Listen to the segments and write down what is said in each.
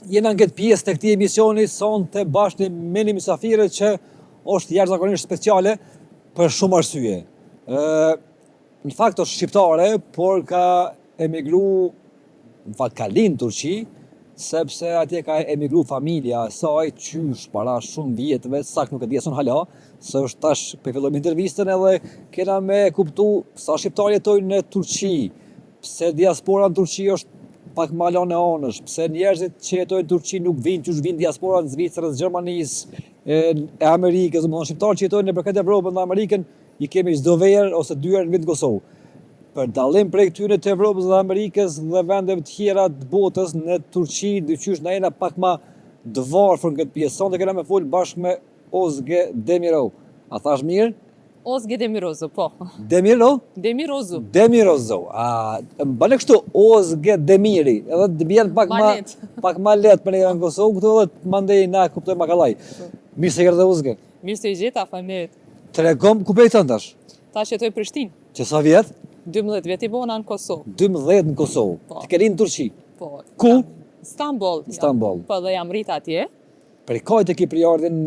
jena në këtë pjesë të këtij emisioni sonte bashkë me një mysafire që është jashtëzakonisht speciale për shumë arsye. Në fakt është shqiptare, por ka emigru, në fakt ka lind në Turqi, sepse atje ka emigru familja e saj qysh para shumë vjetëve, saktë nuk e di asun hala, se është tash për fillojmë intervistën edhe kena me kuptu sa shqiptarë jetojnë në Turqi, pse diaspora në Turqi është pak ma lanë e anësh, pse njerëzit që jetojnë në Turqi nuk vinë qysh vinë diaspora në Zvicrës, Gjermanisë, e Amerikës, domethënë shqiptarë që jetojnë në përket Evropën dhe Amerikën, i kemi çdo verë ose 2 herë në vit në Kosovë. Për dallim prej këtyre të Evropës dhe Amerikës dhe vendeve të tjera të botës në Turqi, dyqysh na jena pak ma dëvarfër në këtë pjesë. Sonte kena me fol bashkë me Ozge Demirov. A thash mirë? Ozge Demirozo, po. Demirov? Demirozo. Demirozo. Më bëne kështu Ozge Demiri, edhe të bjen pak ma let për ne në Kosovë, këtu edhe mandej na kuptoj ma kallaj. Mirë se erdhe Ozge. Mirë se i gjeta, faleminderit. Tregom ku pejton tash? Tash jetoj në Prishtinë. Që sa vjet? 12 vjet i bona në Kosovë. 12 në Kosovë. Po. Ti ke lind në Turqi. Po. Ku? Istanbul. Istanbul. Po dhe jam rrit atje. Prej kajt e ki prijardhin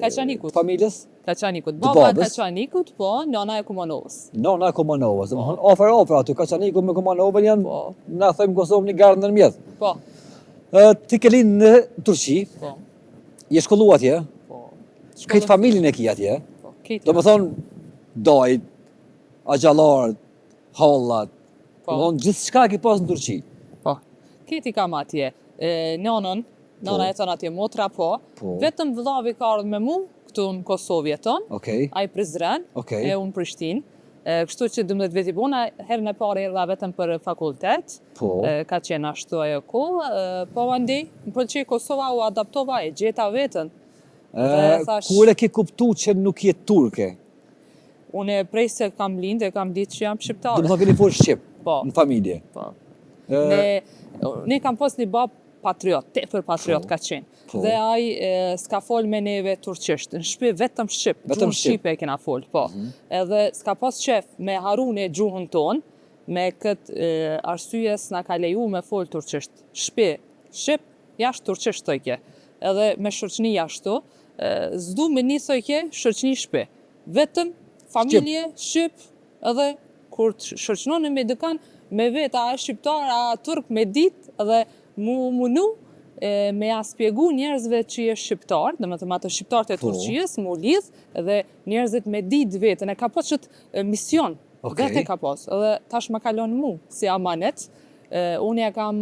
Kaçanikut. Familjes? Kaçanikut. Të Baba e babës? Kaçanikut, po, nana e Kumanovës. Nona e Kumanovës. Domethënë afër aty Kaçaniku me Kumanovën janë, Po. na thëmë Kosovë një garë ndërmjet. Po. Ti ke lind në Turqi, Po. je shkollu atje, Po. këtë familjen e ki atje. Po. Këtë. Domethënë dajt, axhallarët, hallat. Po. Domethënë gjithçka ki pas në Turqi. Po. Këtë kam atje. Nona jeton atje, motra po. Po. Vetëm vëllavi ka ardhur me mu këtu në Kosovë jeton. Okej. Ai Prizren, Okej. e unë Prishtinë. Kështu që 12 vjet i bona, herën e parë erdha vetëm për fakultet. Po. Ka qenë ashtu ajo kohë, po andej, më pëlqej Kosova, u adaptova, e gjeta veten. Kur e ke kuptu që nuk je turke? Unë prej se kam lindë, kam ditë që jam shqiptare. Domethënë keni fol shqip Po. në familje. Po. Ne kam pas një bab patriot, tepër patriot ka qenë. Po. Dhe ai s'ka fol me neve turqisht, në shtëpi vetëm shqip, Vetëm gjuhën shqipe e kena fol, po. Edhe s'ka pas qef me harune gjuhën tonë, me këtë arsye s'na ka leju me fol turqisht. Shtëpi shqip, jashtë turqisht tojke. Edhe me shoqni jashtu, s'du me një tojke shoqni shtëpi. Vetëm familje shqip, edhe kur të shoqnoni me dëkan, me vetë a shqiptar, a turk me ditë, edhe mu munu me ja spjegu njerëzve që je shqiptar, dhe me të matë shqiptarët e Turqijës, mu lidh, dhe njerëzit me ditë vetën, e ka pas qëtë mision, vete ka pas, edhe tash më kalon mu, si amanet, unë ja kam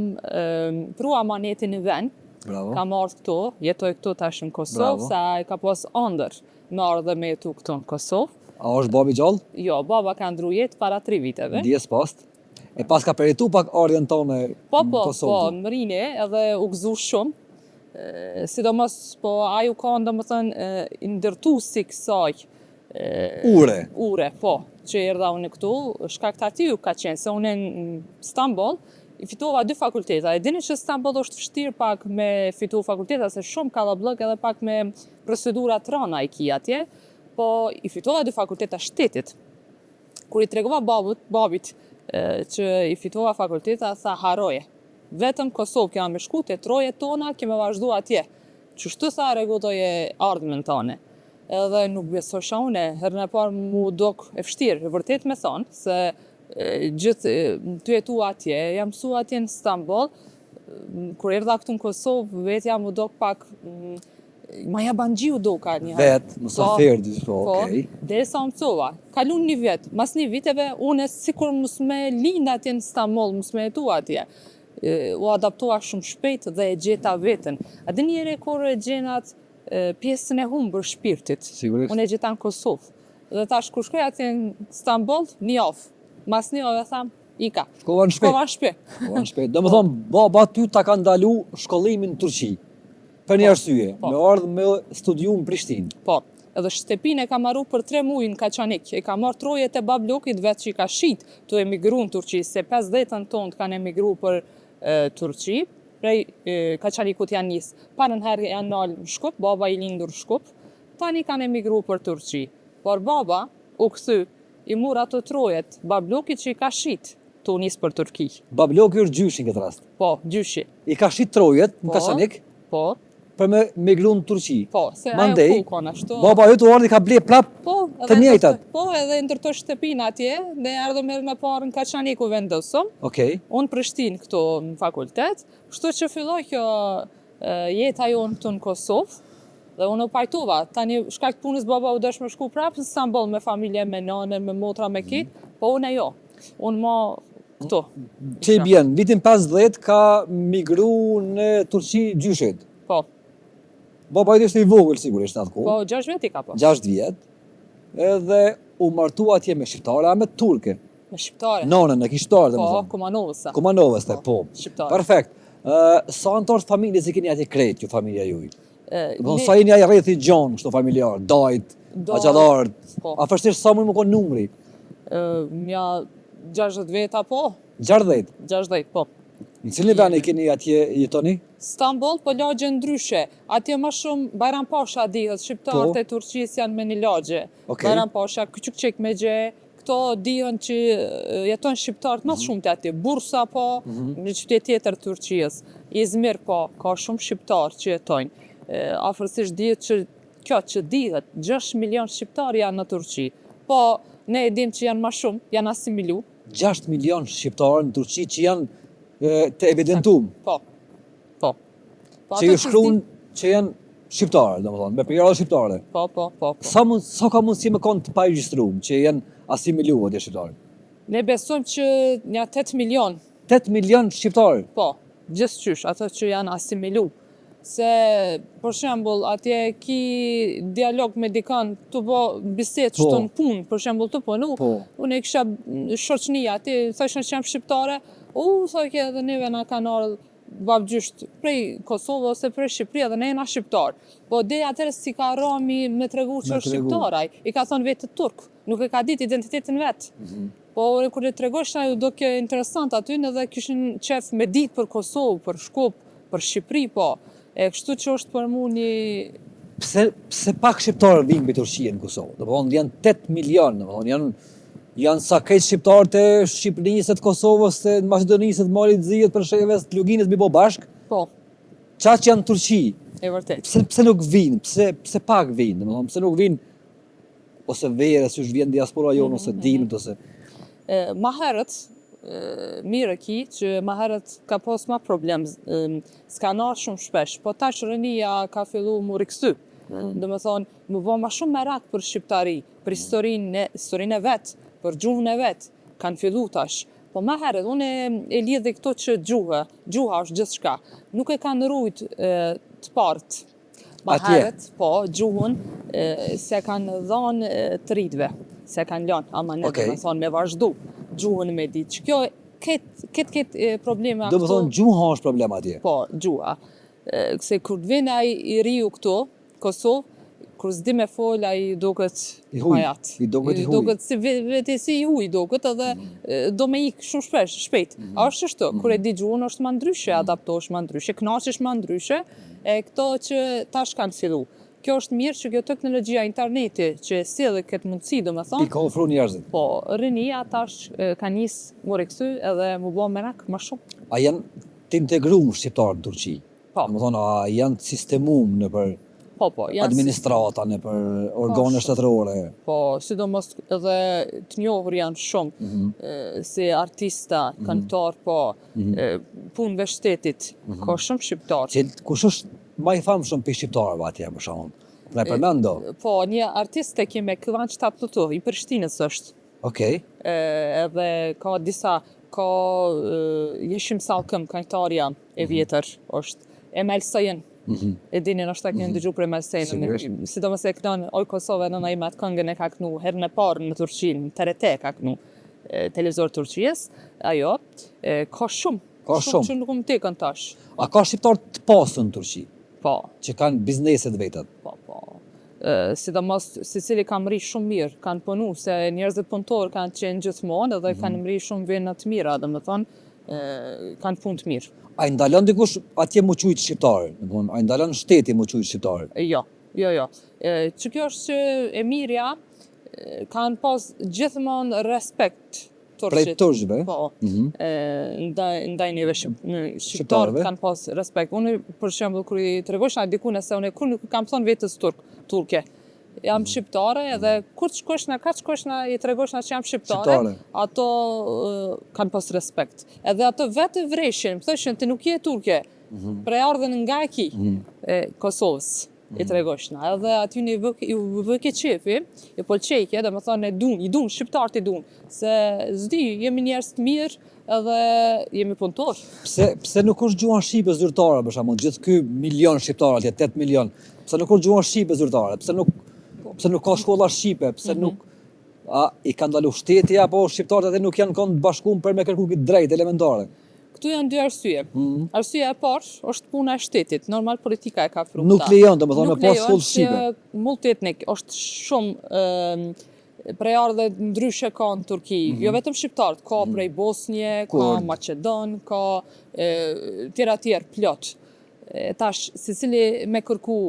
pru amanetin në vend, Bravo. kam ardhë këtu, jetoj këtu tash në Kosovë, sa e ka pas ndër, me ardhë me jetu këtu në Kosovë. A është babi gjallë? Jo, baba ka ndru jetë para 3 viteve. Dijes past. E pas ka peritu pak ardhjen tonë në Kosovë. Po, më rini edhe u gëzu shumë. Sidomos, po aju ka domethënë ndërtu si kësaj. Ure, po, që erdha unë këtu, shkak të aty ka qenë, se unë në Istanbul, i fitova 2 fakulteta. E dini që Istanbul është vështirë pak me fitu fakulteta, se shumë kallabllok edhe pak me procedura të rëna i ki atje, po i fitova 2 fakulteta shtetit. Kur i tregova babit që i fitova fakulteta, tha haroje. Vetëm Kosovë kema me shku, te troje tona keme vazhdu atje. Qështu tha rregulloje ardhmen tone. Edhe nuk besosha une, herën e parë mu dok e vështirë, e vërtet me thonë, se gjithë të jetu atje, jam mësu atje në Istanbul, kur erdha këtu në Kosovë, vetja mu dok pak ma ja banxhiu doka një herë. Vetë, musafir, okej. Dhe sa mësova. Kalun një vjet, mas një viteve, unë sikur mos me lind atje në Istanbul, mos me jetu atje. U adaptoha shumë shpejt dhe e gjeta veten. A dhe njëre kur e gjenat pjesën e humbër shpirtit. Sigurisht. Unë e gjeta në Kosovë. Dhe tash kur shkoj atje në Istanbul, një javë. Mas një javë e tham, ika. Shkova në shtëpi. Shkova në shtëpi. Domethënë, baba ty ta ka ndalu shkollimin në Turqi. Për një arsye, me ardhë me studiu në Prishtinë. Po, edhe shtëpinë e ka marru për 3 muaj në Kaçanik. E ka marrë troje të bablokit vetë që i ka shit të emigru në Turqi, se 50 tonë kanë emigru për Turqi, prej Kaçanikut janë njësë. Parën herë janë nalë në Shkup, baba i lindur Shkup, tani kanë emigru për Turqi. Por baba u këthy, i mur ato trojet bablokit që i ka shit tu nis për Turki. Babloku është gjyshi në këtë rast. Po, gjyshi. I ka shit trojet në Po. Kaçanik Po, për me migru në Turqi. po, se Mandej, ajo kukon ashtu. baba jote ardhi ka ble prap Po, të njëjtat. Po, edhe ndërtoj shtëpinë atje, dhe ardhëm edhe me parë në Kaçanik u vendosëm. Okej. Unë Prishtinë këtu në fakultet, kështu që filloi kjo jeta jonë këtu në Kosovë. Dhe unë u pajtova, tani shkak të punës baba u dësh me shku prapë në Istanbul me familje, me nanën, me motra, me kitë, po unë jo. Unë ma këtu. Që i bjen, vitin 50 ka migru në Turqi gjyshit. Po, Baba jote ishte i vogël sigurisht atë kohë. po 6 veti ka po. 6 vjet. Edhe u martu atje me shqiptare, me turke. Me shqiptare. Nonën e kishtar, Po, domethënë. Kumanovësa. Kumanovës te, po. Shqiptare. Perfekt. Sa antar të familjes i keni atje krejt, ju familja juj? Do Ne- sa jeni ai rrethi gjon, kështu familjar, dajt, Dajt, axhallar. po. A vështirë sa mund më kon numri? Mja 60 veta po, 60. 60 po. Në cilin vend e keni atje jetoni? Istanbul, po lagje ndryshe. Atje më shumë Bayrampaşa dihet, shqiptarët Po. e Turqisë janë me një lagje. Okej. Bayrampaşa, Küçükçekmece, këto dihen që jeton shqiptarët më shumë të atje. Bursa po, një qytet tjetër të Turqisë. Izmir po, ka shumë shqiptarë që jetojnë. Afërsisht dihet që kjo që dihet, 6 milion shqiptarë janë në Turqi. Po, ne e dim që janë më shumë, janë asimilu. 6 milion shqiptarë në Turqi që janë të evidentum, Po. Po. Po, që ato ju që shkruan që janë shqiptarë, domethënë, me përgjara shqiptare. Po, po, po. Sa ka mundësi me konë të pa regjistruar që janë asimiluar atje shqiptarë? Ne besojmë që një 8 milion, 8 milion shqiptarë. po, gjithçysh, ato që janë asimilu. Se, për shembull, atje ki dialog me dikan të bo bisedë Po. shtu në punë, për shembull të punu, Po. unë e kisha shoqëni aty, thashën që jam shqiptare, sa ke edhe neve na kanë ardhur babgjysht prej Kosovë ose prej Shqipëri dhe ne jena shqiptar. Po deri atëherë si ka rami me tregu që Me është tregu. shqiptar ai, i ka thonë vetë turk, nuk e ka ditë identitetin vet. Po kur e tregosh ajo do kjo interesant aty edhe kishin qef me ditë për Kosovë, për Shkup, për Shqipëri po. E kështu që është për mu një Pse pak shqiptarë vinë mbi Turqi në Kosovë? Domethënë janë 8 milion, domethënë janë sa krejt shqiptarët e Shqipërisë, të Kosovës, të Maqedonisë, të Malit Zijit, për shembull, të Luginës mbi po bashk. po, Qa që janë në Turqi, e vërtet. pse nuk vinë, pse pak vinë, domethënë pse nuk vinë ose verë, si vjen diaspora jonë ose dimët ose Ma herët, mirë e ki, që ma herët ka pas ma problem, s'ka ardhur shumë shpesh, po tash rënia ka fillu mu riksy. Dhe me thonë, më bo ma shumë merak për shqiptari, për historinë e vetë, për gjuhën e vetë, kanë fillu tash. Po ma herët, unë e lidhe këto që gjuha është gjithë shka, nuk e kanë rujt të partë. Ma Atje. herët, po, gjuhën se kanë dhanë të rritve, se kanë lanë, ama ne Okej. dhe me thonë me vazhdu gjuhën me ditë, që kjo ketë probleme domethënë gjuha është problem atje. po, gjuha. Se kur të vjen ai i riu këtu, Kosovë, kur s'di me fol ai duket I huj, majat. i duket i huj. Duket si vetë si i huj duket edhe do me ik shumë shpejt. A është ashtu, kur e di gjuhën është më ndryshe, adaptohesh më ndryshe, kënaqesh më ndryshe, e këto që tash kanë fillu. Kjo është mirë që kjo teknologjia interneti që e sjellë këtë mundësi, I domethënë, ka ofruar njerëzit. po rinia tash ka nis mu riksy edhe mu bë merak më shumë. A janë të integruar shqiptarët në Turqi? Po. Domethënë a janë të sistemum në për Po, janë administrata, në për organe shumë. shtetërore. Po, sidomos edhe të njohur janë shumë, si artista, këngëtar, po, punëve shtetit, ka shumë shqiptarë. Kush është më i famshëm për shqiptarëve atje për shembull? Na e përmendo. Po, një artist e kime Kıvanç Tatlıtuğ, i Prishtinës është. Okej. Edhe ka disa, ka Yeşim Salkım, këngëtarja e vjetër është. Emel Sayın, e dini nështë ta keni dëgju për Emel Sayın. Sigurisht. Sidomos e kënon Oj Kosovë në imat këngën e ka kënu herën e parë në Turqi, në TRT ka kënu televizor Turqijës, ajo, ka shumë. Ka shumë. Që nuk më tekën tash. A ka shqiptarë të pasur në Turqi Po, që kanë bizneset vetat? po. Sidomos Sicili ka mri shumë mirë, kanë punu, se njerëzit punëtorë kanë qenë gjithmonë edhe kanë mri shumë vena të mira, dhe me thonë, kanë punë të mirë. A i ndalon dikush atje mu qujtë shqiptarë? Domethënë, a i ndalon shteti mu qujtë shqiptarë? Jo. Që kjo është që e mirja kanë pas gjithmonë respekt turqit. turqve? Po. Ndaj neve shqiptarët kanë pas respekt. Unë, për shembull, kur i tregosha dikune se unë kur nuk kam thonë vetës turke. Jam shqiptare edhe kur të shkoshna i tregoshna që jam shqiptare, ato kanë pas respekt. Edhe ato vetë vreshin, thoshin ti nuk je turke, prej ardhen nga e ki, Kosovës. I tregoshna, edhe aty i vëke qefi, i polqejke, dhe më thonë i dun, shqiptarët i dun, se zdi, jemi njerëz të mirë edhe jemi punëtor. Pse nuk është gjuha shqipe zyrtare, për shembull, gjithë ky milion shqiptar atje, 8 milion, pse nuk është gjuha shqipe zyrtare, pse nuk ka shkolla shqipe, pse nuk i ka ndalu shteti apo shqiptarët atë nuk janë kënd bashkuar për me kërku këtë drejtë elementare. Këtu janë dy arsye. Arsyeja e parë është puna e shtetit, normal politika e ka frukta. Nuk lejon, domethënë me pas shkollë shqipe. Multietnik është shumë prej ardhe ndryshe ka në Turki, jo vetëm shqiptarët, ka prej Bosnje, ka Maqedon, ka tjerë plot. Tash, secili me kërku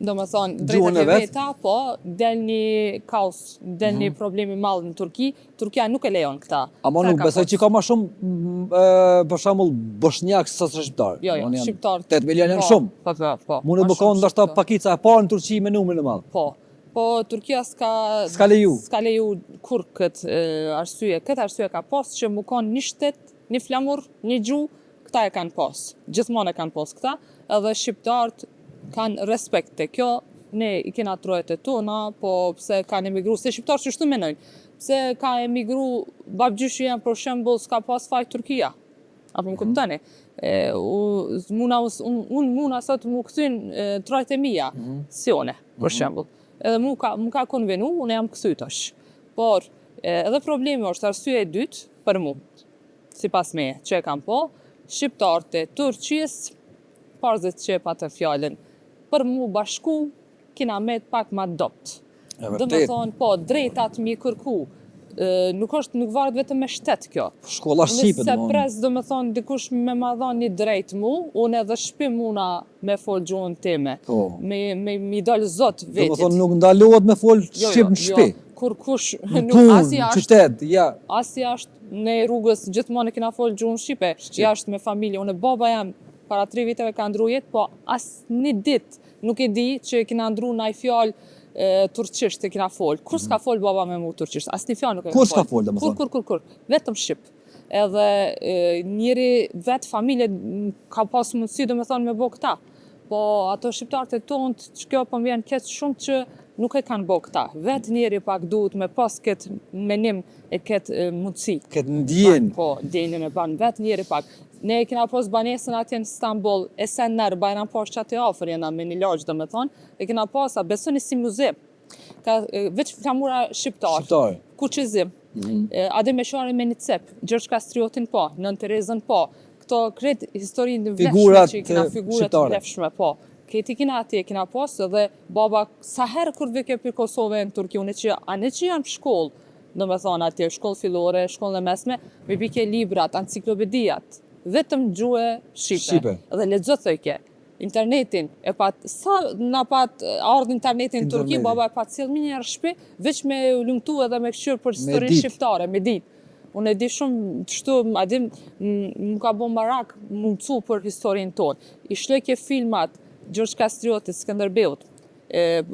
domethënë drejtat e veta, po del një kaos, del një problemi madh në Turki. Turkia nuk e lejon këta. Ama nuk besoj që ka më shumë për shembull bosnjak se sa shqiptar. Jo, shqiptar. 8 milion janë shumë. Po. Mund të bëkon ndoshta pakica e parë në Turqi me numrin e madh. Po Turkia s'ka leju kur këtë arsye. Këtë arsye ka pas që mu kanë një shtet, një flamur, një gjuhë, këta e kanë pas. Gjithmonë e kanë pas këta, edhe shqiptarët kanë respekt të kjo, ne i kena trojet e tona, po pse kanë emigru, se shqiptarë që shtu menojnë, pse ka emigru, babgjyshi janë për shembull s'ka pas fajt Turkia, apo më kuptani, unë muna sot mu këthyn trojet e mija, si one, për shembull, edhe mu ka konvenu, unë jam këthytash, por edhe problemi është arsye e dytë për mu, si pas me që e kam po, shqiptarët e Turqis, parzit që e pa të fjallën, për mu bashku, kina met pak ma dopt. Dhe me thonë, po, drejtat mi kërku. Nuk varet vetëm me shtet kjo. Shkolla shqipe, nëse pres, dhe me thonë, dikush me ma dhonë një drejt mu, unë edhe shpi muna me folë gjuhën time. Me dalë zot vetit. Dhe me thonë, nuk ndalohet me folë shqip në shpi. Kur kush, qytet, ja. Asi ashtë në rrugës, gjithmonë e kina folë gjuhën shqipe. Jashtë me familje, unë baba jam, para 3 viteve ka ndru jetë, po asë një dit nuk e di që kina ndru naj fjallë turqisht e kina folë. Kur s'ka folë baba me mu turqisht? Asë një fjallë nuk e ka folë. Kur s'ka folë, dhe më thonë? Kur. Vetëm shqip. Edhe njëri vetë familje ka pas mundësi, dhe me thonë, me bo këta. Po ato shqiptarët e tonë, që kjo po m'vjen ketë shumë që nuk e kanë bo këta. Vetë njëri pak duhet me pas këtë menim e këtë mundësi. Këtë ndjen. Po, ndjenjën e banë vetë njëri pak. Ne e kena pos banesën atje në Istanbul, Esenler, Bajram Posh që aty afer jena me një lagj dhe me thonë, e kena posa, besoni si muze, veç flamura shqiptar, kuqizim, Adem Meshari me një cep, Gjergj Kastriotin po, Nën Terezën po, këto kretë historinë në vlefshme që i kena figurat vlefshme po, këti kena atje, kena pos edhe baba, sa herë kur vike për Kosove në Turki, unë që anë që janë shkollë, do me thonë atje, shkollë fillore, shkollë e mesme, me bike librat, enciklopedijat, vetëm gjuhë shqipe. Dhe lexo thojke. Internetin e pat sa na pat ardh internetin në Turqi, baba e pat sjell një herë shtëpi, veç me lumtu edhe me këshir për historinë shqiptare, me ditë. Unë e di shumë çështu, adim më ka bën barak mundsu për historinë tonë. I shloj ke filmat Gjergj Kastrioti, Skënderbeut,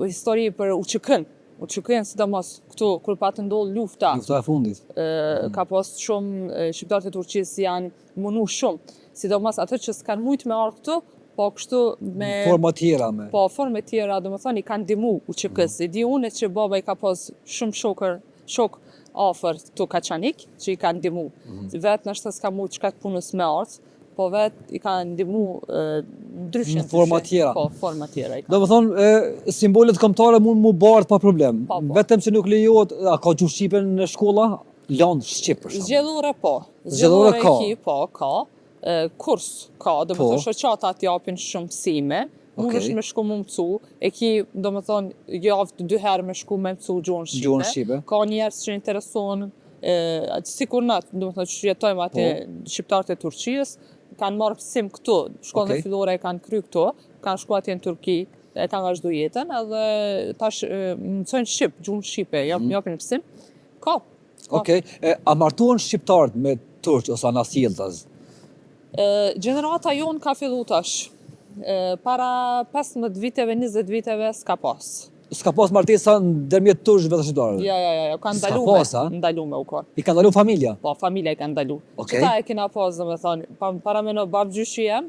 histori për UÇK-n. UÇK-n sidomos këtu kur pat ndodh lufta. Lufta e fundit. Ka pas shumë shqiptarët e Turqisë janë munu shumë, sidomos ato që s'kan mujt me ardh këtu, po kështu me forma tjera me. Po forma tjera, domethënë i kanë ndihmu UÇK-s. E di unë që baba i ka pas shumë shok afër këtu Kaçanik, që i kanë ndihmu. Vetë nështë s'ka mujt çka punës me ardh, po vetë i kanë ndihmu ndryshe. Në forma tjera. Po, forma tjera. Do të thonë, simbolet kombëtare mund mu bardh pa problem. Vetëm se nuk lejohet, a ka gjuhë shqipe në shkolla? Lanë shqip për shkak. Zgjedhore po. Zgjedhore ka. Po, ka. Kurs ka, do të thonë shoqatat japin shumë mësime. Mundesh me shku më mësu, e ki, do më thonë, javë 2 herë me shku me mësu gjuhën shqipe. Ka njerës që interesohen, sikur natë, do më thonë, që jetojmë atë shqiptarët e Turqijës, kanë marrë pësim këtu, shkollën dhe fillore e kanë kry këtu, kanë shku atje në Turki, e kanë vazhdu jetën, edhe tash mësojnë gjuhën shqipe, japin pësim. Ka. Okej, a martuan shqiptarët me turq ose anasjelltas? Gjenerata jonë ka fillu tash. Para 15 viteve, 20 viteve s'ka pas. S'ka pas martesa ndërmjet turqëve dhe shqiptarëve? Ja, ka S'ka pas, a? ndalume u ka. I ka ndalu familja? Po, familja i ka ndalu. Okej. Qëta e kena pas, dhe me thonë, para me në babgjyshi jem,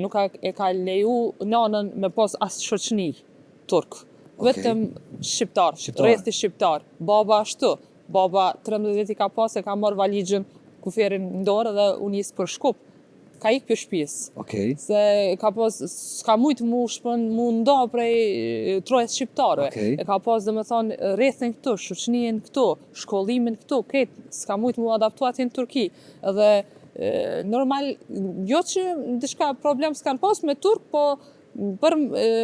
nuk e ka leju nanën me pas asë shoqni turk. Vetëm shqiptar, rrethti shqiptar. Baba ashtu. Baba 13 vjet i ka pas, e ka marrë valigjën, kuferin në dorë dhe u nis për Shkup. Ka ikë për shtëpisë. Okej. Se ka pas, s'ka mujtë mu nda prej trojës shqiptare. Okej. E ka pas dhe me thonë rrethin këtu, shoqnien këtu, shkollimin këtu, ketë, s'ka mujtë mu adaptu atin në Turki. Edhe normal, jo që diçka problem s'kan pas me Turk, po për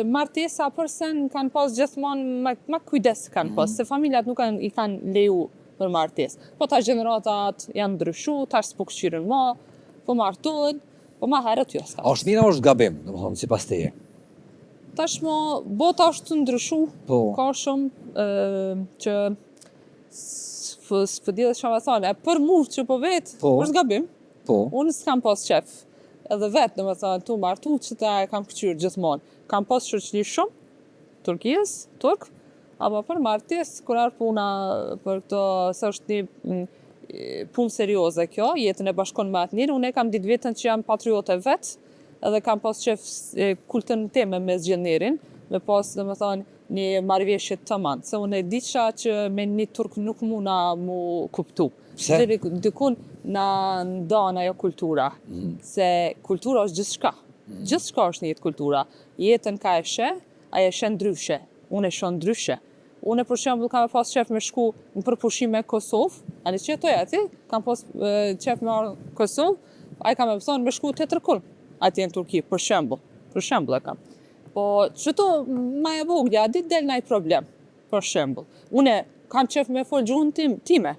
martesa përsen kanë pas gjithmonë ma kujdes kanë pas, se familjat nuk i kanë leju për martes. Po tash gjeneratat janë ndryshu, tash s'po këshirën ma, po martohen, po ma herët jo s'ka. A është mirë, a është gabim, domethënë sipas teje? Tash mo, bota është të ndryshu, Po. ka shumë që s'pëdi dhe shumë e thonë, për mu që po vetë, Po. është gabim. Po. Unë s'kam pas qef, edhe vetë, në me thënë, tu martu që ta e kam këqyrë gjithmonë. Kam pas shoqni shumë, Turkijës, turk, apo për martes, kur arë puna për këto, se është një punë serioze kjo, jetën e bashkon me atë njërë, unë e kam ditë vetën që jam patriote vetë, edhe kam pas qef kultën teme me zgjedhënerin, me pas, dhe me thënë, një marrëveshje të manë, se unë e diqa që me një turk nuk muna mu kuptu. Pse? Dikun na ndan ajo kultura, se kultura është gjithçka. Gjithçka është një jetë kultura. Jetën ka e sheh, ajo e sheh ndryshe. Unë e shoh ndryshe. Unë për shembull kam pas qef me shku në përpushim me Kosovë, ani që jetoj aty, kam pas qef me marrë Kosovë, ai kam e thonë me shku te Tërkull, atje në Turqi, për shembull e kam. Po çto ma e vogla, a ditë del naj problem, për shembull. Unë kam qef me fol gjuhën time,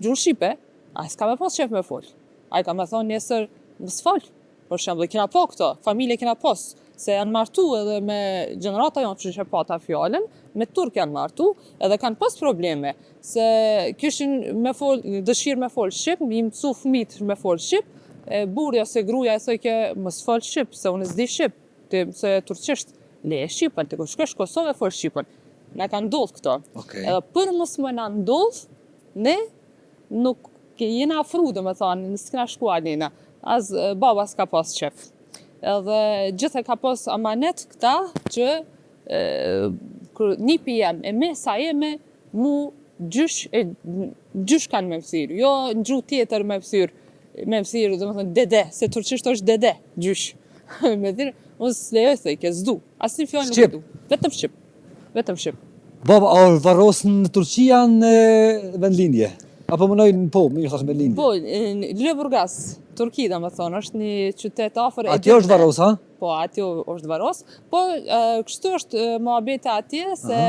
gjuhën shqipe, a s'ka me pas qef me fol. Ai ka me thonë nesër mos fol. Për shembull, kena po këto, familje kena pas, se janë martu edhe me gjenerata jonë që pa ta fjallën, me turk janë martu, edhe kanë pas probleme, se kishin me fol, dëshirë me fol shqip, mi mësu fëmit me fol shqip, burja ose gruja e thojke mos fol shqip, se unë s'di shqip, se turqisht, le e shqipën, të shkesh Kosovë e fol shqipën. Na kanë ndodhë këto. Okej. Edhe për mos më na ndodhë, ne nuk jena afru, dhe me thonë, në s'kena shku alina, as baba s'ka pas qef. Edhe gjithë e ka pas amanet këta që nipi jem e me sa jeme mu gjysh kanë me mësirë, jo në gjuhë tjetër me mësirë, dhe me thënë dede, se turqisht është dede, gjysh. Me thirë, unë s'lejoj thëj, ke zdu, asë një fjallë nuk e du. Vetëm shqip. Baba, a varrosën në Turqia në vendlindje? Apo mënojnë, po, mirë thash me lindje. Po, Lëburgas, Turqi, dhe me thonë, është një qytet afër. Atje është varros, ha? Po, atje është varros. Po, kështu është muhabete atje, se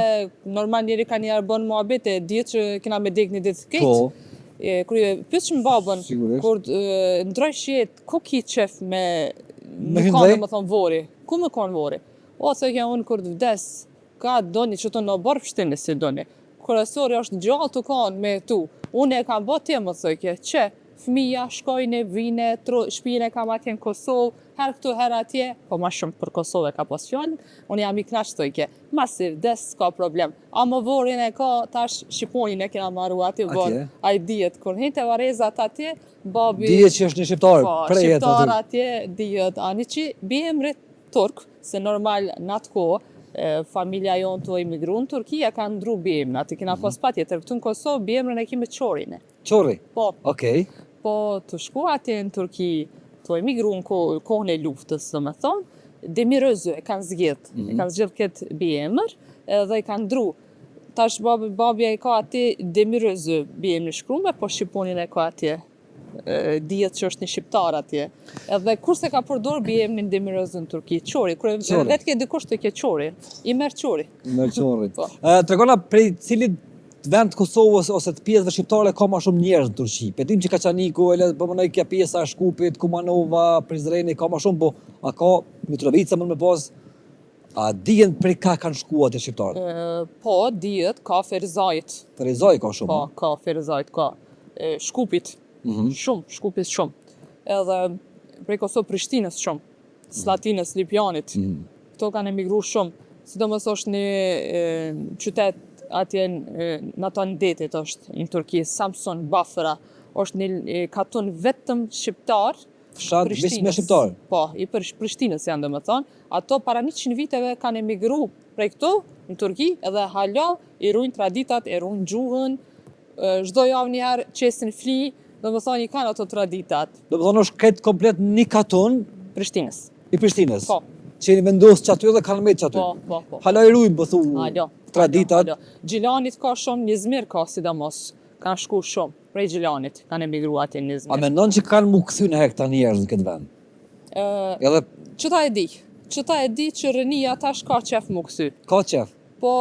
normal njeri ka njerë bënë muhabete, ditë që kena me dek një ditë këtë. Po. Kër pysh më babën, Sigurisht. kur ndroj shjet, ku ki qef me hyndej? kanë, dhe me thonë, vori? Ku me kanë vori? O, se kja unë kur të vdes, ka doni që të në barë pështinë si doni. Kërësori është gjallë të kanë me tu. Unë e kam bë tje më thëjke, që fëmija shkojnë, vine, shpijin e kam atje në Kosovë, her këtu, her atje, po ma shumë për Kosovë e ka pas fjallën, unë jam i knash thëjke, masiv, des, s'ka problem. A më vorin e ka, tash Shqiponin e kena maru atje, Atje? a i dijet, kur hinte varezat atje, babi... Dihet që është një shqiptar, Po, prejet shqiptar aty. atje, dijet, ani që bjemrit turk, se normal në atë kohë, familja jonë të emigru në Turkia ka ndru bjemën, atë kena pas patjetër, këtu në Kosovë bjemën e kime qorine. Qori? Po, Okej. po të shku atje në Turki, të emigru në kohën e luftës, dhe me thonë, Demirözü e kanë zgjedh këtë bjemër, edhe i kanë ndru. Tash babja i ka atje Demirözü bjemën e shkrume, po Shqiponin e ka atje. Dijet që është një shqiptar atje. Edhe kurse ka përdor bjemnin Demirözü në Turki, qori, kur vetë ke dikush të ke qori, i merë qori. Në qori. Po. Tregona prej cilit vend të Kosovës ose të pjesëve shqiptare ka ma shumë njerëz në Turqi. Petim që Kaçaniku, po mënoj kja pjesa e Shkupit, Kumanova, Prizreni, ka ma shumë, po a ka Mitrovica më me pas, A dijen prej ka kanë shkuar të shqiptarët? Po, dihet, ka Ferizajt. Ferizaj ka shumë. Po, ka Ferizajt, ka. Shkupit, shumë, Shkupit shumë. Edhe prej Kosovë Prishtinës shumë, Slatinës, Lipjanit. Këto kanë emigruar shumë. Sidomos është një qytet atje në ato ndetit është në Turqi, Samsun, Bafra, është një katon vetëm shqiptar. Fshat vetëm me shqiptar. Po, i për Prishtinës janë domethënë. Ato para 100 viteve kanë emigruar prej këtu në Turqi edhe hala i ruajnë traditat, e ruajnë gjuhën. Çdo javë një herë qesin fli, domethënë i kanë ato traditat. Domethënë është këtë komplet një katon Prishtinës. i Prishtinës. Po. Që jeni vendosur që aty dhe kanë me që aty. Po. Hala i ruajnë, po thu, Alo. traditat. Gjilanit ka shumë, një Izmir ka sidomos. Kanë shku shumë prej Gjilanit, kanë emigruar atje në A Izmir. mendon që kanë mu kthy në hekta njerëz në këtë vend? Edhe Qëta e di? Qëta e di që rënia tash ka qef mu këthy. ka qef. Po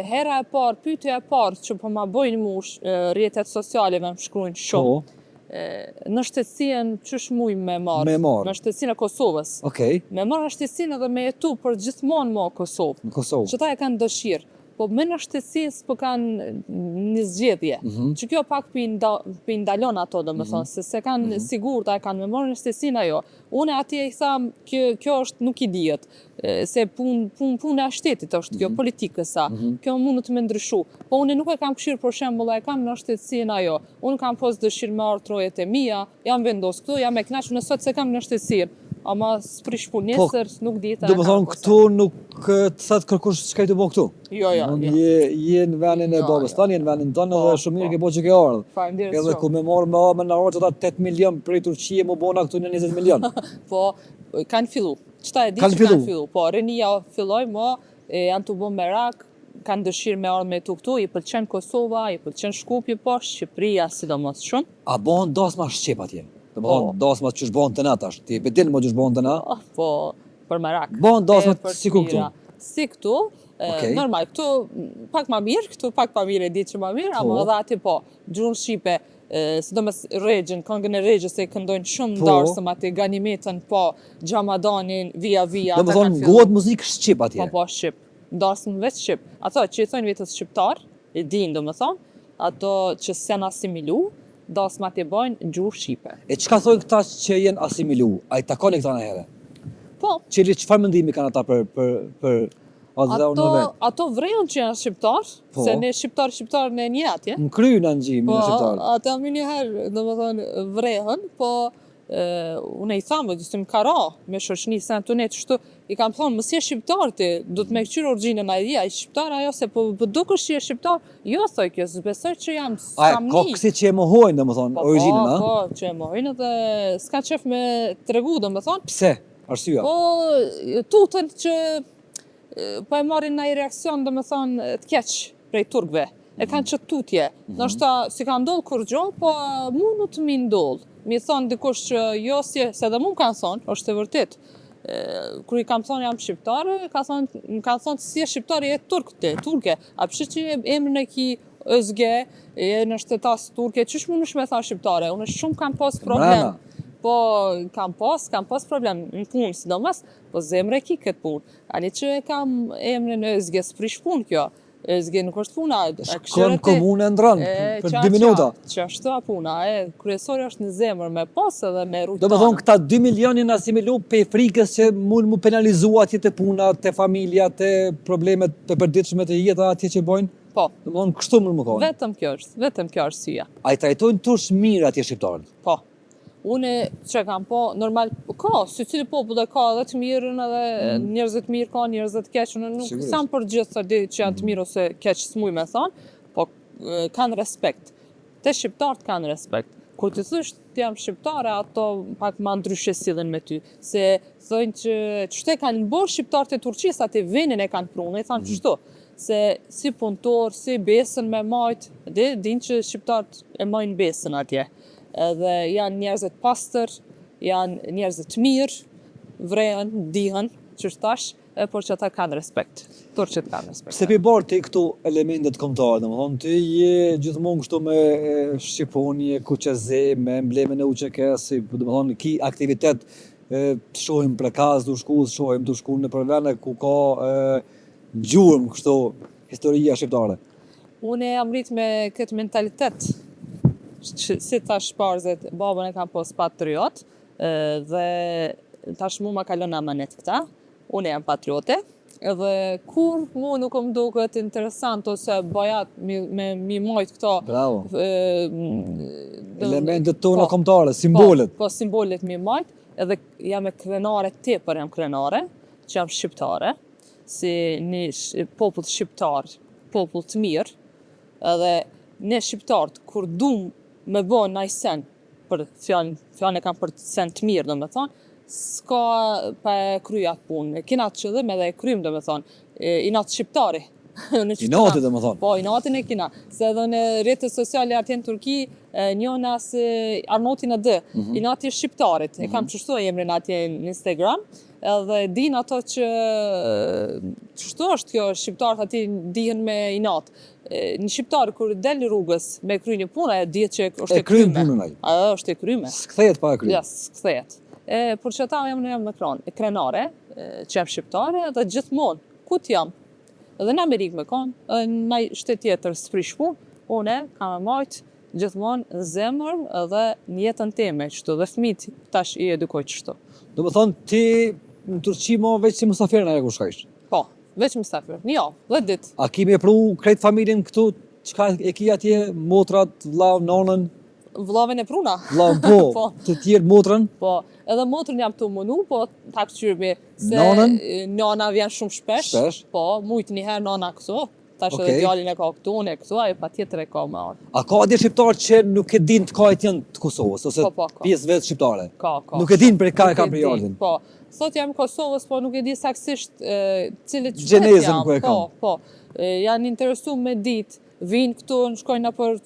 hera e parë, pyetja e parë që po ma bojnë mush, rrjetet sociale më shkruajnë shumë. Po, Në shtetësien qysh muj me marë? Me marr. Në shtetësinë e Kosovës. okej, Me marë në shtetësinë edhe me jetu për gjithmonë mo Kosovë. në Kosovë. Qëta e kanë dëshirë. Po me në shtetësi s'po kanë një zgjedhje. Që kjo pak pi ndalon ato domethënë, se kanë sigurt a e kanë me marrë në shtetësinë ajo. Unë atje i tham kjo është nuk i dihet. Se puna e shtetit është kjo, politikës sa. Kjo mund të më ndryshu. Po unë nuk e kam këshirë për shembull, e kam në shtetësinë ajo. Unë kam pas dëshirë me ardh trojet e mia, jam vendos këtu, jam e kënaqur nëse sot se kam në shtetësinë. Ama s'prish punë nesër, nuk dihet. Do më thonë këtu nuk të thëtë kërkush çka i të bo këtu. Jo. Je në vendin e babës tanë, je në vendin tonë dhe shumë mirë ke bo që ke ardhë. Faleminderit Edhe ku me marrë me armë në orë që ta 8 milion prej Turqie më bona këtu në 20 milion. Po, kanë fillu. Qëta e di Kanë që fillu. kanë fillu. Po, rinia filloj, janë të bo merak, kanë dëshirë me ardhë me këtu, i pëlqen Kosova, i pëlqen Shkupi, po, Shqipëria, sidomos shumë. A bohën dasma shqip atje. Do më thonë dasma që është bohën të na tash. Ti e din më që është bohën të na. Po, për merak. Bohën dasma Për si ku këtu. mira. Si këtu, Okej. normal, këtu pak ma mirë, këtu pak pa mirë e di që ma mirë, ama edhe ati po, gjuhën Shqipe, sidomos regjën, këngën e regjës e këndojnë shumë Po. ndarësëm ati, Ganimetën, po, Gjamadanin, via, Do më thonë gohet muzikë shqip atje. Po, Shqip, ndarësëm veç Shqip. Ato që i thonë vetës shqiptar, e din do më thonë, ato që sen asimilu, dasma t'je bojnë gjuhë Shqipe. E çka thojnë këta që jenë asimilu? A i takoni këta në herë? Po, Çfarë mendimi kanë ata për atë dhe unë në vend? ato vrejën që janë shqiptar, Po. se ne shqiptar në një atje. Në kry në ngjimi Po, në shqiptarë. ata më njëherë, do më thonë, vrehen, po unë i thamë, du të më kara me shoqni sen të ne të shtu, i kam thonë, mësi e shqiptar ti, du të me këqyrë origjinën a i shqiptar ajo, se po duke që je shqiptar, jo thoj kjo, besoj që jam A s'kam ka një. kësi që e mohojnë, dhe më thonë, origjinën, a? Po, që e mojnë dhe s'ka qef me tregu, do më thonë, Pse? Arsyeja? po tutën që po e marrin në i reakcion, do më thonë, të keq prej turkve. E kanë që tutje. Nështë si ka ndodhë kur gjo, po mu nuk të mi ndodhë. Mi thonë dikush që jo si, se dhe mu më kanë thonë, është e vërtit. Kur i kam thonë jam shqiptare, më kanë thonë si e shqiptare e turke. A përshë që emrin e ki Özge, e në shtetas turke, qësh mu nësh me tha shqiptare? Unë shumë kam pas problem. Po, kam pas problem në punë, sidomos, po zemre ki këtë punë. Ani që e kam emrin Özge, s'prish punë kjo. Özge nuk është puna. Shkon komunë e ndronë, për 2 minuta. Që ashtu a puna, kryesori është në zemër me pas edhe me rrugë. Do me thonë këta 2 milionin asimilu pe frikës që mund mu penalizua atje të puna, të familja, të problemet të përditshme të jeta atje që bojnë? Po. Do me thonë kështu mund më konë. Vetëm kjo është syja. A i trajtojnë tursh mirë atje shqiptarët? Po. Une që kam po, normal, ka, si cili popull e ka edhe të mirën edhe njerëzit mirë ka, njerëzit keq, unë nuk sam për gjithë sa di që janë të mirë ose keq s'muj me thonë, po kanë respekt. Te shqiptarët kanë respekt. Kur të thush të jam shqiptare, ato pak ma ndryshe sillen me ty. Se thënë që qëte kanë bërë shqiptarët e Turqis, atë venin e kanë prunë, e thanë qështu. Se si punëtor, si besën me majtë, din që shqiptarët e majnë besën atje. Edhe janë njerëzit pastër, janë njerëzit mirë, vrejën, dihen, që shtash, por që ata kanë respekt. Turqit kanë respekt. Se pi barë ti këtu elementet kombëtare, dhe më thonë, ti je gjithmonë kështu me shqiponi, kuqeze, me emblemin e UÇK-s, dhe më thonë, ki aktivitet të shohim prekaz të shku, të shohim të shku në përvene ku ka gjurmë kështu historia shqiptare. Unë jam rrit me këtë mentalitet, si tash shparzet, babën e kam pos patriot, dhe tash mu ma kalon amanet këta, unë jam patriote, edhe kur mu nuk më duket interesant ose bajat mi majt këto Bravo. Elementet tona kombëtare, simbolet. Po, simbolet mi majt, edhe jam e krenare tepër jam krenare, që jam shqiptare, si një popull shqiptar, popull të mirë, edhe ne shqiptarët, kur dum me bo naj sen, për fjallën e kam për sen të mirë, do me thonë, s'ka pa e kryat punë. Kina të qëllim edhe e krymë, do me thonë, inat shqiptari. Inati, do me thonë. Po, inatin e kina. Se edhe në rrjetet sociale atje në Turki, njona se Arnotin e dë, inati shqiptarit. E kam qështu e emrin atje në Instagram, edhe din ato që qështu është kjo shqiptarët ati dihen me inat. Një shqiptar kur del në rrugës me kry një punë, e dihet që është e kryme. punën ai. Ajo është e kryme. S'kthehet pa e kryme. Ja, s'kthehet. Por që ta jam në krenare, që jam shqiptare, dhe gjithmonë, ku t'jam? Edhe në Amerikë me konë, edhe në shtet tjetër s'prish punë, une kam e majtë gjithmonë në zemër edhe në jetën teme, qështu, dhe fëmijët tash i edukoj qështu. Do me thonë, ti në Turqi mo veç si musafir në e ku shkajsh. Po, veç musafir, një javë, 10 ditë. A kimi e pru krejt familjen këtu, qka e ki atje, motrat, vlau, nonën, Vllave e pruna. vlau, po, të tjerë motrën, Po, edhe motrën jam të munu, po ta këqyrbi se Nonën? nana vjen shumë shpesh. Shpesh? Po, mujtë njëherë nana këtu. Tash Okej. edhe djalin e ka këtu, unë e këtu, ajo pa tjetër e ka me arë. a ka atje shqiptarë që nuk e din të kajt janë të Kosovës, ose Po, ka. pjesë vetë shqiptare? Ka. Nuk e din për ka e Nuk kam për di, jardin. Po, thot jam Kosovës, po nuk e di saksisht cilët qytet Gjenezën jam. ku e kam. Po. Janë interesu me ditë, vinë këtu, në shkojnë për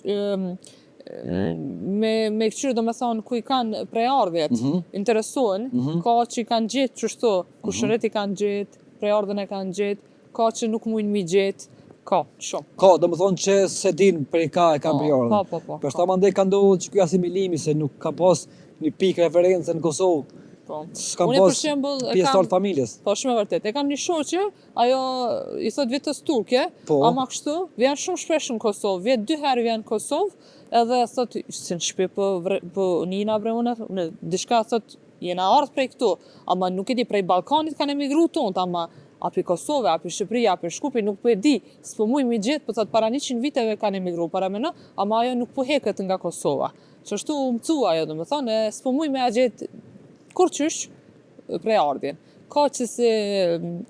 me këqyrë do me thonë ku i kanë prejardhjet, interesohen, ka që i kanë gjetë qështu, ku shëret i kanë gjetë, prejardhjen e kanë gjetë, ka që nuk mujnë mi gjetë, ka, shumë. Ka, do më thonë që se din për ka e kam për jardin. Po. Për shta mandej ka ndohë që kjo asimilimi, se nuk ka pas një pikë referencë në Kosovë, Po. s'kam Unë, për pas shembull, e pjesë kam- të familjes. Po, shumë e vërtet. E kam një shoqe, ajo i thot vetës turke, Po. ama kështu, vjen shumë shpesh në Kosovë, vjen 2 herë vjen në Kosovë, edhe thot, si në shpi po njina bre une, dishka thot, jena ardhë prej këtu, ama nuk e di, prej Balkanit kanë emigru tonë, ama api Kosove, api Shqipëria, api Shkupi, nuk po e di, s'po muj mi gjithë, po thot, para 100 viteve kanë emigru, para me në, ama ajo nuk po heket nga Kosova. Qështu mëcua ajo, do me thonë, s'po muj me a gjithë kur qysh, prej ardhjen. Ka që si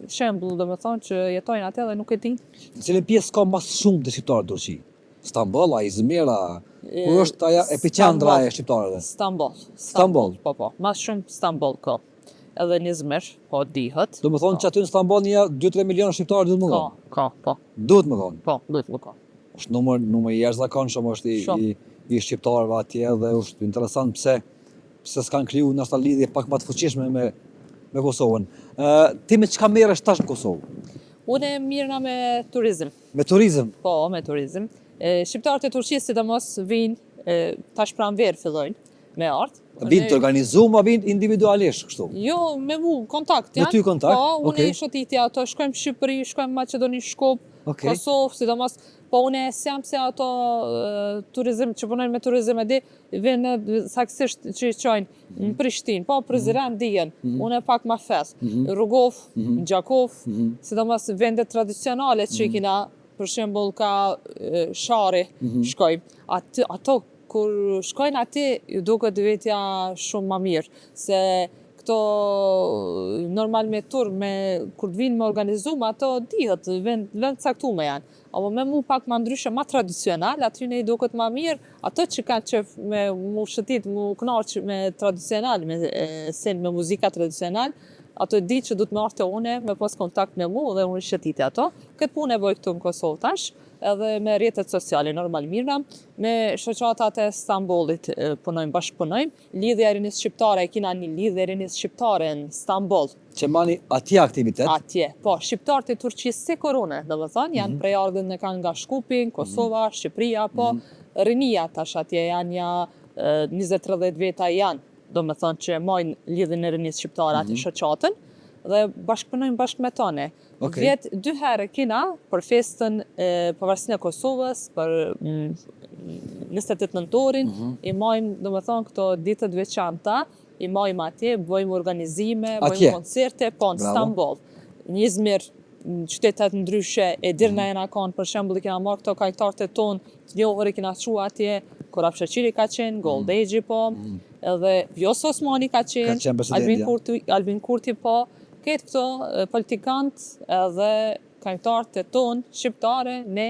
shembull, do me thonë, që jetojnë atë dhe nuk e din. Në cilën pjesë ka mas shumë të shqiptarë në Turqi? Stambolla, Izmira, ku është aja epicendra e shqiptarëve? Stambol. Po. Mas shumë Stambol ka. Edhe një Izmir, po dihet. Do më thonë që aty në Stambol një 2-3 milion shqiptarë duhet më thonë. Po. Duhet më thonë. Po, duhet më ka. është numër i jashtëzakonshëm është i shqiptarëve atje dhe është interesant pse s'kan kriju ndoshta lidhje pak më të fuqishme me Kosovën. Ti me çka merresh tash në Kosovë? Unë mirëna me turizëm. Me turizëm? Po, me turizëm. Shqiptarët e Turqisë sidomos vinë tash pranverë fillojnë me ardh. Vinë të organizuar, ma vinë individualisht kështu? Jo, me mu, kontakt janë. Me ty kontakt? Po, unë Okej. i shotitja ato, shkojmë Shqipëri, shkojmë Maqedoni, Shkup, Okej. Kosovë, sidomos, po unë e sjam se ato turizëm, që punojnë me turizëm e di, vinë saksisht që i qojnë në Prishtinë, po Prizren dijen, unë e pak ma fes, Rugov, Gjakov, sidomos vendet tradicionale që i kina, për shembull ka Shari, shkojmë, ato kur shkojnë ati, ju duket vetja shumë ma mirë, se këto normal me tur, kur të vinë me organizum, ato dihet, vend caktume janë. Apo me mu pak ma ndryshe, ma tradicional, aty ne i duket ma mirë, ato që kanë qef me mu shëtit, mu knaqë me tradicional, me muzika tradicional, ato di që du të me arte une, me pas kontakt me mu dhe unë shëtit e ato. Këtë punë e bëj këtu në Kosovë tash, edhe me rrjetet sociale, normal mirëna, me shoqatat e Stambollit punojmë, bashkëpunojmë, lidhja e rinisë shqiptare, e kina një lidhje e rinisë shqiptare në Stambol. Që mani atje aktivitet? Atje, po, shqiptarët e Turqisë se korone, dhe më thonë, janë prej ardhën e kanë nga Shkupi, Kosova, Shqipëria, po, rinia tash atje janë 20-30 veta janë do me thonë që majnë lidhjen e rinisë shqiptare atë shoqatën, dhe bashkëpunojnë bashkë me tone. Okej. Vjet 2 herë kina për festën e pavarësinë e Kosovës, për 28 nëntorin, i majmë, do me thonë, këto ditët veçanta, i majmë atje, bëjmë organizime, Atje? bëjmë koncerte, po në Bravo. Stamboll, në Izmir, në qytetet ndryshe, e Dirna jena kanë, për shembull, i kena marrë këto kajtarët e tonë, të njohur i kena çuar atje, Korap Sheqiri ka qenë, Goldegji po, edhe Vjos Osmani ka qenë, qenë presidenti, Albin Kurti po, këtë këto politikantë edhe kajtarët e tonë, shqiptare, ne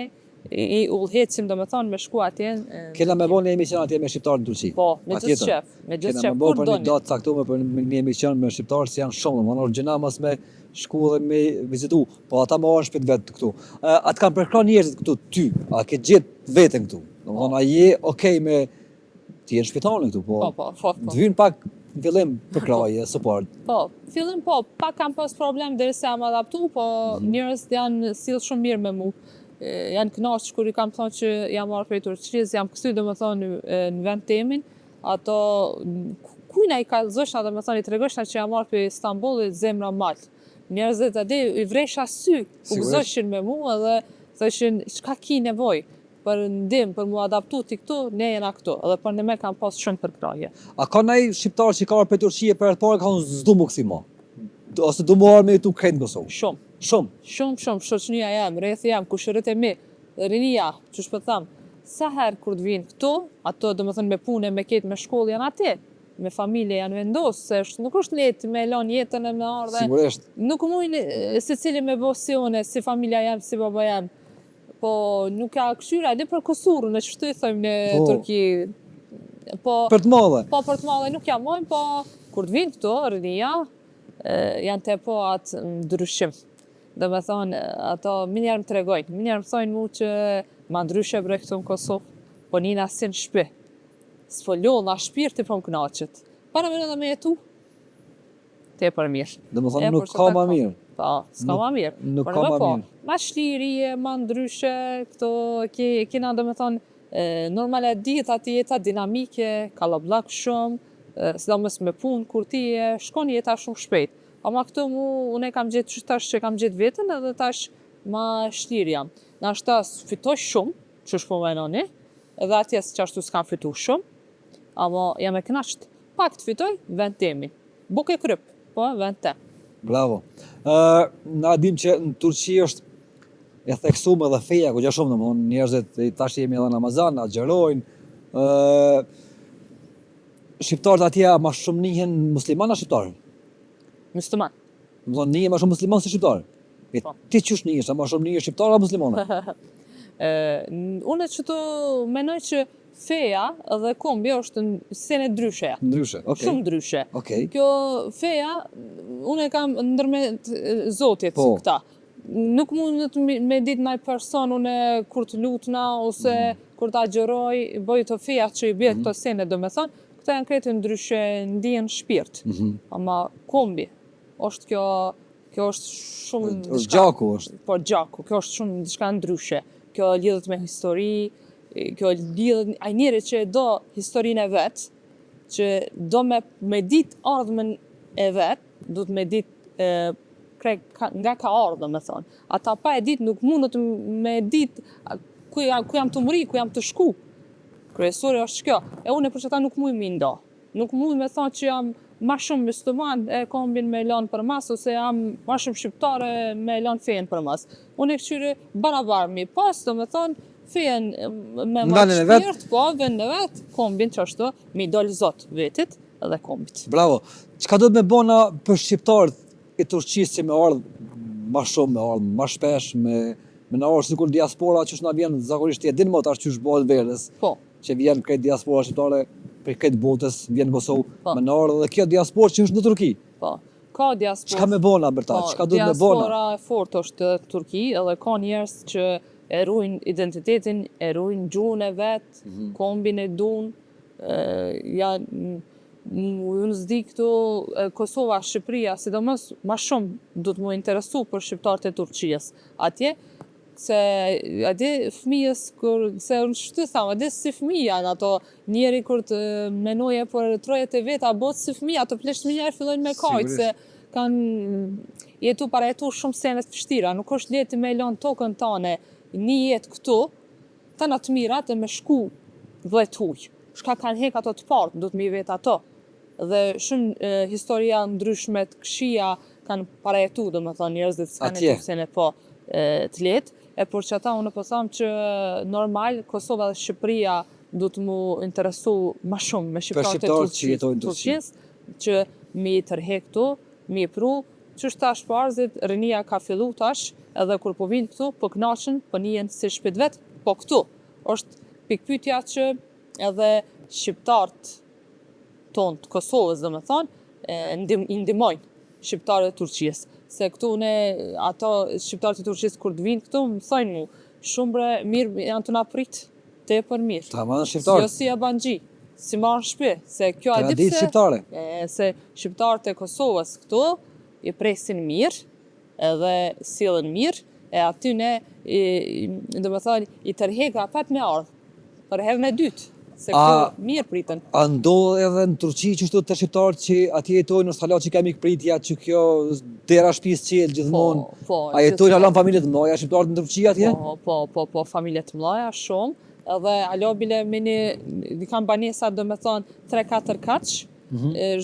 i udhëhecim, do me thonë, me shku atje. Kena me bo një emision atje me shqiptarë në Turqi. Po, me gjithë qef, Kena me bo për një datë caktuar për një emision me shqiptarë që janë shumë, më origjina mas me shku dhe me vizitu, po ata më orën shpit vetë këtu. Atë kanë përkra njerëzit këtu, ty, a ke gjithë vetën këtu. Do më thonë, a je okej me të jenë shpitanë këtu, po po. të vynë pak në fillim përkraje, support. Po, fillim po, pak kam pas problem dhe se jam adaptu, po njerëz janë sill shumë mirë me mu. Janë kënaqur kur i kam thonë që jam marrë prej Turqisë, jam kthy domethënë në vend temin, ato kujna i kallëzoshna domethënë i tregoshna që jam marrë prej Istanbullit zemra mal. Njerëzit aty i vresha sy, u gëzoshin me mua dhe thoshin çka ki nevojë për ndim, për mu adaptu ti këtu, ne jena këtu, edhe për në me kam pas shumë përkraje. A ka nej shqiptar që ka për Turqie për e parë ka thonë s'du mu këthi ma? Ose du mu arë me tu krejt në Kosovë? Shumë. Shumë? Shumë, shoqënia jam, rrethi jam, kushërit e mi, rinia, që shpë tham, sa herë kur të vinë këtu, ato do më thënë me pune, me ketë, me shkollë janë aty, me familje janë vendosë, se nuk është letë me lon jetën e me ardhe. Sigurisht. Nuk mujnë se cili me bosione, si familja jam, si baba jam, po nuk ka këshyra, edhe për Kosurën, në qështu i thëjmë në Turki, po... Për të madhe? Po, për të madhe nuk jam mojnë, po kur të vinë këtu, rinia, janë të po atë ndryshim. Dhe me thonë, ato minjarë më tregojnë, minjarë më thojnë mu që ma ndryshe bre këtu në Kosovë, po njëna si në shpi. S'po ljollë, na shpirti po më knaqët. Para me në dhe me jetu, te për mirë. Dhe me thonë nuk ka ma mirë. Po, s'ka ma mirë. Nuk ka ma mirë. Ma shlirije, ma ndryshe, këto, kina dhe me thonë, normal e ditë ati jeta dinamike, kallabllak shumë, sidomos me punë, kur ti shkon jeta shumë shpejt. Ama këtu unë e kam gjetë që tash që kam gjetë vetën edhe tash ma shlirë jam. Në ashtë ta fitoj shumë, që shpo me nëni, edhe atje që ashtu s'kam fitu shumë, ama jam e knaqët. Pak të fitoj, vend temi. Buk e kryp, po, vend te. Bravo. Na dim që në Turqi është e theksume dhe feja, ku gjë shumë, domethënë njerëzit tash jemi edhe në Ramazan, na xherojnë. Shqiptarët atje ma shumë njihen musliman a shqiptarë? Musliman. Domethënë njihen ma shumë musliman se shqiptarë. Ti qysh njihesh, a ma shumë njihesh shqiptarë a muslimane? Unë që të menoj që feja dhe kombi është në sene ndryshe. Ndryshe, okej. Shumë ndryshe. Okej. Kjo feja, unë e kam ndërmet zotit këta. Nuk mund me ditë naj person unë kur të lutna ose kur të agjeroj, bëj të feja që i bje këto sene, do me thonë, këta janë kretë ndryshe ndijen shpirt. Ama kombi, është kjo është shumë... Gjaku është. Po, gjaku, kjo është shumë diçka ndryshe. Kjo lidhët me histori, kjo lidhët... A njëri që do historinë e vetë, që do me ditë ardhmen e vetë, do të me ditë nga ka ardhë, me thonë. Ata pa e ditë nuk mundët me ditë ku jam të mëri, ku jam të shku. Kryesori është kjo. E unë për që ta nuk mujë mi nda. Nuk mujë me thonë që jam ma shumë musliman e kombin me lanë për mas, ose jam ma shumë shqiptare me lanë fejen për mas. Unë e këshyri barabar mi pas, do me thonë, fejen me ma shpirt, po, vend në vetë, kombin që ashtu, mi dollë zot vetit edhe kombit. Bravo. Çka do të me bona për shqiptarët e Turqisë që me ardhë ma shumë, me ardhë ma shpesh, me në ardhë sikur diaspora që na vjen zakonisht e din më tash që është bëhet verës. Po. Që vjen krejt diaspora shqiptare për këtë botës, vjen në Kosovë, me në ardhë dhe kjo diaspora që është në Turki. Po. Ka diaspora. Çka me bona bërta? Çka do të me bona? Diaspora e fortë është Turki, edhe ka njerëz që e ruajnë identitetin, e ruajnë gjuhën e vet, kombin e dun, unë s'di këtu Kosova, Shqipëria, sidomos ma shumë du të mu interesu për shqiptarët e Turqijës. Atje Se a di fëmijës se unë shtu thamë, a di si fëmijë janë ato, njeri kur të menoje për trojet e veta, botë si fëmijë, ato plesht njerë fillojnë me kajtë, se kanë jetu shumë senet vështira, nuk është leti me lënë tokën tane, një jetë këtu, të në të mirat e me shku 10 huj. Shka kanë hek ato të partë, du të mi vetë ato. Dhe shumë historia ndryshme të këshia kanë parajetu, dhe më thonë njerëzit s'kanë jetu sene po të letë. E por që ata unë po thamë që normal Kosova dhe Shqipëria du të mu interesu ma shumë me shqiptarët e Turqisë, që mi tërhek këtu, mi pru, që është tash parzit, rinia ka fillu tash, edhe kur po vinë këtu, po knaqen, po nijen si shpit vetë, po këtu. Është pikpytja që edhe shqiptarët tonë të Kosovës, dhe me thonë, ndimojnë shqiptarët e Turqisë. Se këtu ato shqiptarët e Turqisë kur të vinë këtu, më thojnë mu, shumë bre mirë janë të na pritë, te për mirë. Ta marrën shqiptarë. Jo si Abanxhi, si marrën shpi. Se kjo a di pse shqiptare. Se shqiptarët e Kosovës këtu i presin mirë, edhe sillen mirë, e aty do me thonë, i tërheka pat me ardhë, për herën e dytë. Se këtu mirë pritën. A ndodh edhe në Turqi që shtu të shqiptarët që atje jetojnë, është hala që ka mikpritja, që kjo dera shtëpisë qelë gjithmonë. A jetojnë hala në familje të mloja shqiptarët në Turqi atje? Po, familje të mloja, shumë. Edhe alo bile me një kam banesa, do me thonë, 3-4 kaqë,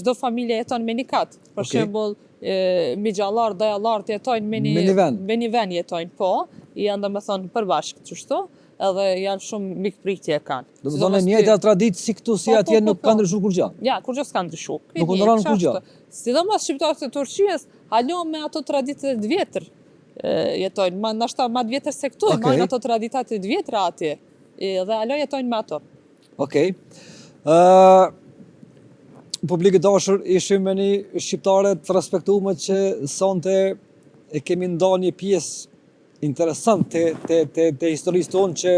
çdo familje jeton me një katë. Për shembull, migjallar, dajallar të jetojnë me një ven jetojnë, po, janë do me thonë përbashkë qështu. Edhe janë shumë mikpritje kanë. Do të thonë njëjta traditë si këtu si atje nuk ka ndryshuar kur gjë. Ja, kur gjë s'ka ndryshuar. Nuk ndron kur gjë. Sidomos shqiptarët e Turqisë, halo me ato traditë të vjetër jetojnë, ndoshta më të vjetër se këtu, kanë ato tradita të vjetra atje. Dhe halo jetojnë me ato. Okej. Publikë dashur, ishim me një shqiptare të respektuar që sonte e kemi ndarë një pjesë interesant të historisë tonë që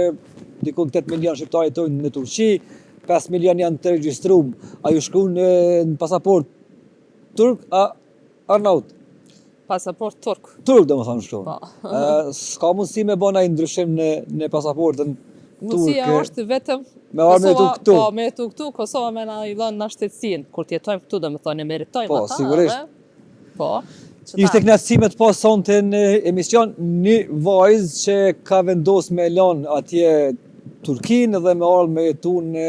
dikun 8 milion shqiptarë jetojnë në Turqi, 5 milion janë të regjistruar. A ju shkruan në pasaport turk a arnaut? Pasaport turk. Turk do më thonë shkruan. S'ka mundësi me bëna i ndryshim në pasaportën turke. Mundësia është vetëm me jetu këtu, Kosova me na i dhënë na shtetësinë. Kur të jetojmë këtu, do më thonë, e meritojmë ata. Po, sigurisht. Po. Ishte knatësime të pas sonte në emision një vajzë që ka vendos me lanë atje Turkinë dhe me ardhë me jetu në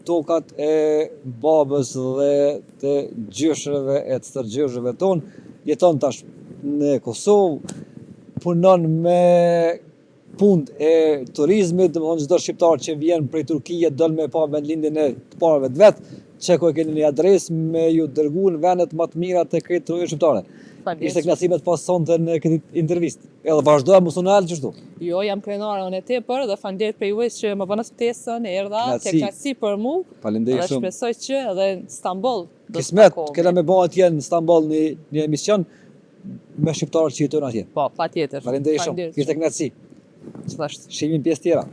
tokat e babës dhe të gjyshëve e të stërgjyshëve tonë. Jeton tash në Kosovë, punon me punë e turizmit, dhe më thonë çdo shqiptar që vjen prej Turkije dëllë me pa vendlindjen e të parëve të vetë, që ku e keni një adresë me ju dërgu në vendet më të mira të këtë të shqiptare. Ishte knasimet pas sonte në këtë intervistë. Edhe vazhdoja musonal qështu? Jo, jam krenare unë e tepër dhe fanderit për juës që më bënës ftesën, erdha, ke knasi për mu. Falenderoj shumë. Dhe shpresoj që edhe në Istanbul. Kismet, kena me bëha atje në Istanbul një emision me shqiptarët që jetojnë atje. Po, patjetër. Falenderoj shumë. Kishte knasi. Qëllashtë. Shimin pjesë tjera.